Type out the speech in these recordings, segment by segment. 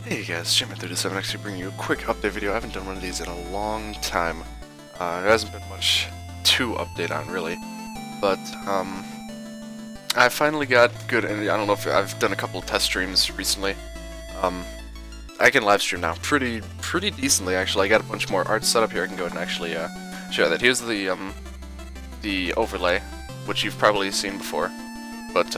Hey guys, Jim37 actually bringing you a quick update video. I haven't done one of these in a long time. There hasn't been much to update on really, but I finally got good, and I don't know if I've done a couple of test streams recently. I can live stream now pretty decently actually. I got a bunch more art set up here. I can go ahead and actually show that. Here's the overlay, which you've probably seen before, but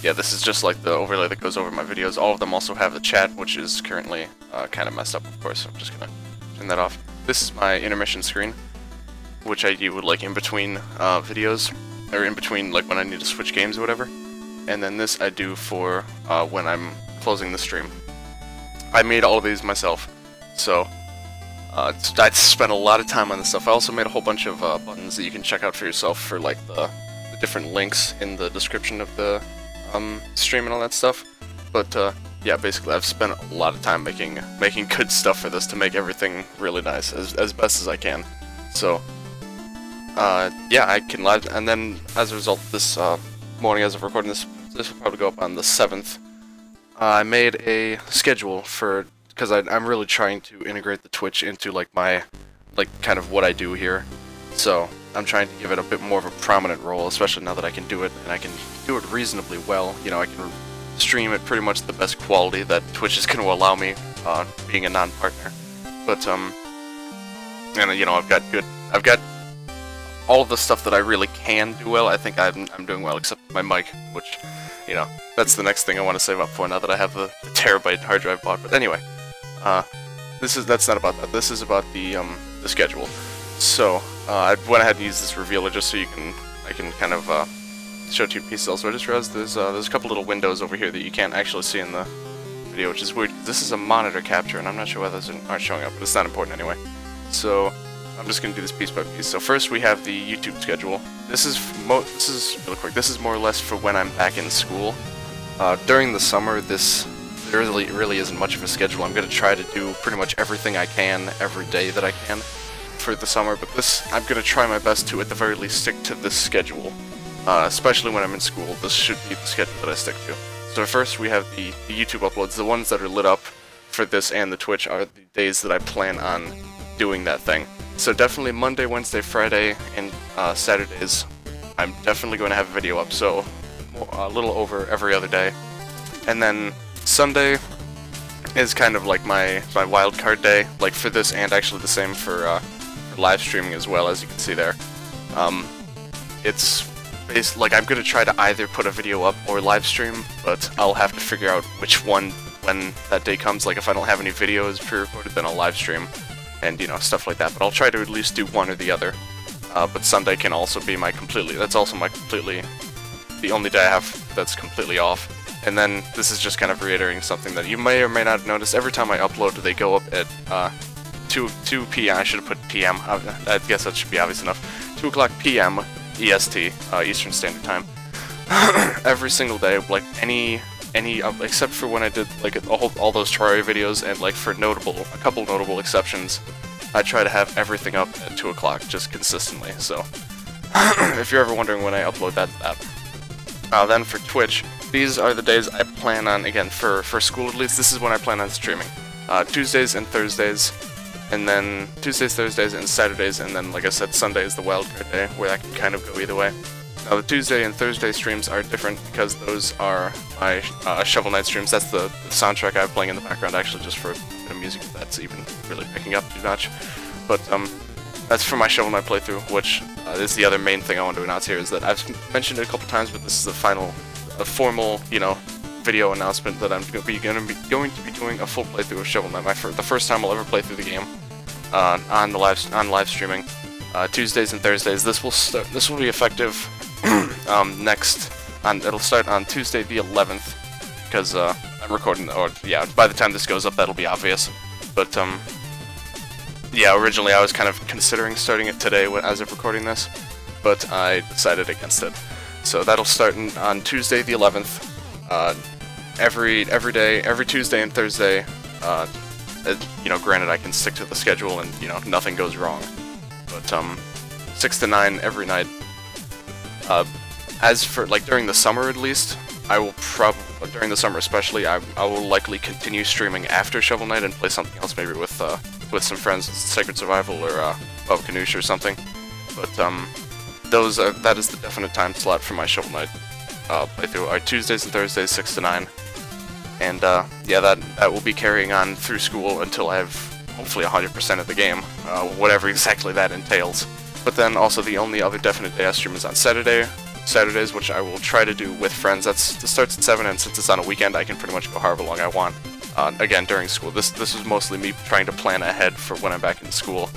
yeah, this is just like the overlay that goes over my videos. All of them also have the chat, which is currently kind of messed up, of course, so I'm just gonna turn that off. This is my intermission screen, which I do like in between videos, or in between like when I need to switch games or whatever. And then this I do for when I'm closing the stream. I made all of these myself, so I spent a lot of time on this stuff. I also made a whole bunch of buttons that you can check out for yourself for like the different links in the description of the stream and all that stuff. But yeah, basically I've spent a lot of time making good stuff for this to make everything really nice as best as I can. So yeah, I can live, and then as a result, this morning as of recording this will probably go up on the 7th. I made a schedule for, because I'm really trying to integrate the Twitch into like my kind of what I do here. So I'm trying to give it a bit more of a prominent role, especially now that I can do it, and I can do it reasonably well. You know, I can stream at pretty much the best quality that Twitch is going to allow me, being a non-partner. But and you know, I've got all of the stuff that I really can do well. I think I'm doing well, except my mic, which, you know, that's the next thing I want to save up for now that I have the terabyte hard drive bought. But anyway, that's not about that. This is about the schedule. So I went ahead and used this revealer just so I can kind of show to you pieces. Also, I just realized there's a couple little windows over here that you can't actually see in the video, which is weird. This is a monitor capture, and I'm not sure why those aren't showing up, but it's not important anyway. So I'm just gonna do this piece by piece. So first we have the YouTube schedule. This is really quick. This is more or less for when I'm back in school. During the summer, there really isn't much of a schedule. I'm gonna try to do pretty much everything I can every day that I can for the summer, but I'm gonna try my best to, at the very least, stick to this schedule. Especially when I'm in school, this should be the schedule that I stick to. So first we have the YouTube uploads. The ones that are lit up for this and the Twitch are the days that I plan on doing that thing. So definitely Monday, Wednesday, Friday, and Saturdays, I'm definitely going to have a video up, so a little over every other day. And then Sunday is kind of like my wild card day, like for this, and actually the same for live streaming as well, as you can see there. It's based, like, I'm gonna try to either put a video up or live stream, but I'll have to figure out which one when that day comes. Like, if I don't have any videos pre-recorded, then I'll live stream, and you know, stuff like that. But I'll try to at least do one or the other. But Sunday can also be that's also the only day I have that's completely off. And then this is just kind of reiterating something that you may or may not have noticed. Every time I upload, they go up at 2 p.m. I should have put p.m. I guess that should be obvious enough. 2 o'clock p.m. EST, Eastern Standard Time. Every single day, like any except for when I did like all those Terraria videos, and like for a couple notable exceptions, I try to have everything up at 2 o'clock just consistently. So if you're ever wondering when I upload, that's that. Then for Twitch, these are the days I plan on, again, for school at least, this is when I plan on streaming. Tuesdays and Thursdays, and then Tuesdays, Thursdays, and Saturdays, and then, like I said, Sunday is the wildcard day, where I can kind of go either way. Now, the Tuesday and Thursday streams are different, because those are my Shovel Knight streams. That's the soundtrack I have playing in the background, actually, just for a bit of music, if that's even really picking up too much. But, that's for my Shovel Knight playthrough, which is the other main thing I want to announce here, is that I've mentioned it a couple times, but this is the formal, you know, video announcement that I'm going to be doing a full playthrough of Shovel Knight. The first time I'll ever play through the game on live streaming, Tuesdays and Thursdays. This will be effective it'll start on Tuesday the 11th, because I'm recording, or yeah, by the time this goes up that'll be obvious. But yeah, originally I was kind of considering starting it today as of recording this, but I decided against it. So that'll start on Tuesday the 11th. Every day, every Tuesday and Thursday. You know, granted, I can stick to the schedule and, you know, nothing goes wrong. But 6 to 9 every night. As for, like, during the summer at least, I will probably, during the summer especially, I will likely continue streaming after Shovel Knight and play something else, maybe with some friends, Sacred Survival or Bob Canoosh or something. But that is the definite time slot for my Shovel Knight playthrough. Are Tuesdays and Thursdays, 6 to 9. And yeah, that will be carrying on through school until I have hopefully 100% of the game, whatever exactly that entails. But then also the only other definite day I stream is on Saturdays, which I will try to do with friends. It starts at 7, and since it's on a weekend, I can pretty much go however long I want. Again, during school. This is mostly me trying to plan ahead for when I'm back in school.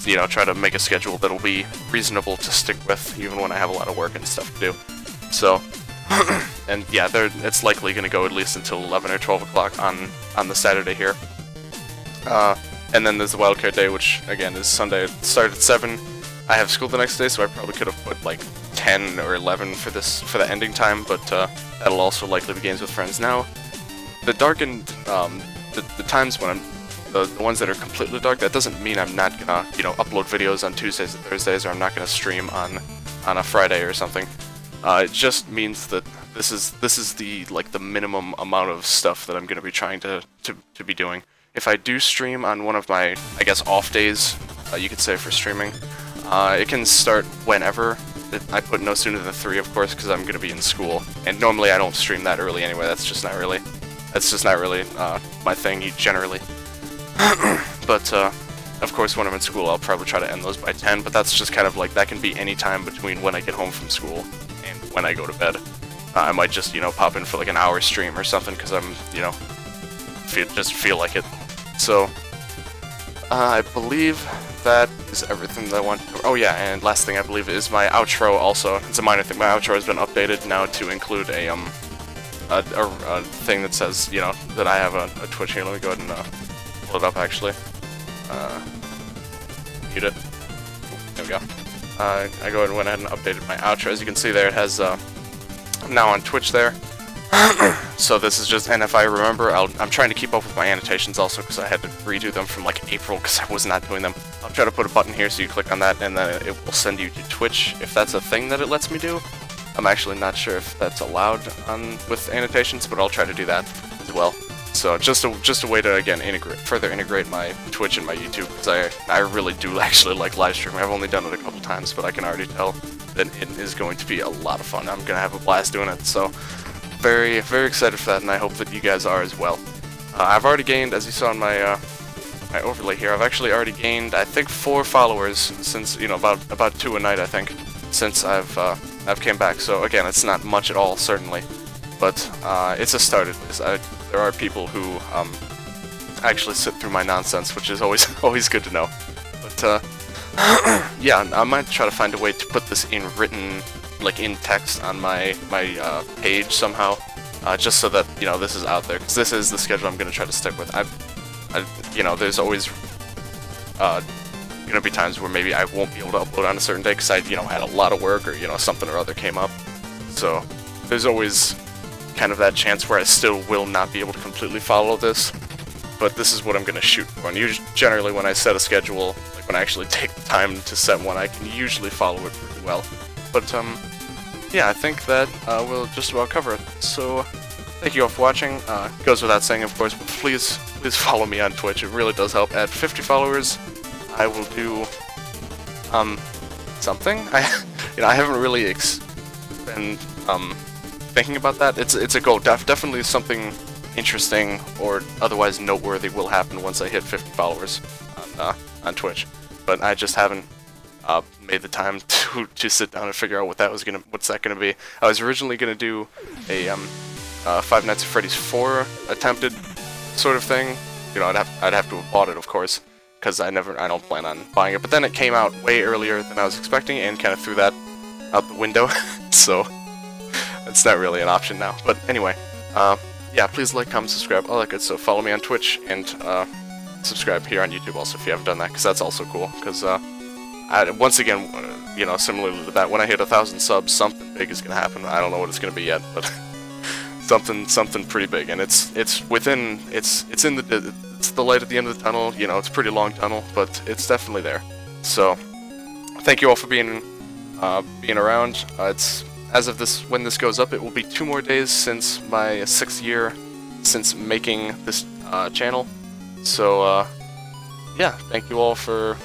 You know, try to make a schedule that'll be reasonable to stick with, even when I have a lot of work and stuff to do. So, and yeah, it's likely going to go at least until 11 or 12 o'clock on the Saturday here. And then there's the wildcard day, which again is Sunday. Start at 7. I have school the next day, so I probably could have put like 10 or 11 for the ending time, but that'll also likely be games with friends. Now, the darkened, the times when I'm the ones that are completely dark, that doesn't mean I'm not gonna, you know, upload videos on Tuesdays and Thursdays, or I'm not gonna stream on a Friday or something. It just means that this is the minimum amount of stuff that I'm gonna be trying to be doing. If I do stream on one of my, I guess, off days, you could say, for streaming, it can start whenever. I put no sooner than 3, of course, because I'm gonna be in school, and normally I don't stream that early anyway. That's just not really my thing generally. But of course, when I'm in school, I'll probably try to end those by 10. But that's just kind of like, that can be any time between when I get home from school and when I go to bed. I might just, you know, pop in for like an hour stream or something because I'm, you know, just feel like it. So I believe that is everything that I want to. Oh yeah, and last thing I believe is my outro. Also, it's a minor thing. My outro has been updated now to include a thing that says, you know, that I have a Twitch here. Let me go ahead and pull it up actually. Mute it. There we go. I went ahead and updated my outro. As you can see there, it has now on Twitch there. So this is just, and if I remember, I'm trying to keep up with my annotations also because I had to redo them from like April because I was not doing them. I'll try to put a button here so you click on that and then it will send you to Twitch if that's a thing that it lets me do. I'm actually not sure if that's allowed with annotations, but I'll try to do that as well. So just a way to, again, further integrate my Twitch and my YouTube, because I really do actually like live streaming. I've only done it a couple times, but I can already tell that it is going to be a lot of fun. I'm gonna have a blast doing it. So very, very excited for that, and I hope that you guys are as well. I've already gained, as you saw in my my overlay here, I've actually already gained, I think, 4 followers since, you know, about 2 a night, I think, since I've came back. So again, it's not much at all, certainly, but it's a start at least. There are people who actually sit through my nonsense, which is always good to know. But yeah, I might try to find a way to put this in written, like in text on my page somehow, just so that, you know, this is out there, because this is the schedule I'm gonna try to stick with. You know, there's always gonna be times where maybe I won't be able to upload on a certain day because I, you know, had a lot of work or, you know, something or other came up. So there's always kind of that chance where I still will not be able to completely follow this, but this is what I'm gonna shoot for. And usually, generally, when I set a schedule, like when I actually take the time to set one, I can usually follow it pretty well. But yeah, I think that we'll just about cover it. So thank you all for watching. Goes without saying, of course, but please follow me on Twitch. It really does help. At 50 followers, I will do something. I haven't really been thinking about that. It's a goal. Definitely something interesting or otherwise noteworthy will happen once I hit 50 followers on Twitch. But I just haven't made the time to sit down and figure out what's that gonna be. I was originally gonna do a Five Nights at Freddy's 4 attempted sort of thing. You know, I'd have to have bought it, of course, because I don't plan on buying it. But then it came out way earlier than I was expecting, and kind of threw that out the window. So it's not really an option now. But anyway, yeah, please like, comment, subscribe, all that good stuff. Follow me on Twitch and subscribe here on YouTube also if you haven't done that, because that's also cool. Because once again, you know, similarly to that, when I hit 1,000 subs, something big is gonna happen. I don't know what it's gonna be yet, but something pretty big, and it's the light at the end of the tunnel. You know, it's a pretty long tunnel, but it's definitely there. So thank you all for being around. as of when this goes up, it will be 2 more days since my 6th year since making this channel. So yeah, thank you all for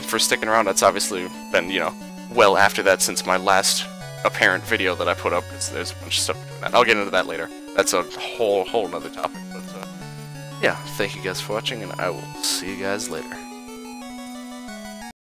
for sticking around. That's obviously been, you know, well after that since my last apparent video that I put up, because there's a bunch of stuff between that. I'll get into that later. That's a whole nother topic. But yeah, thank you guys for watching, and I will see you guys later.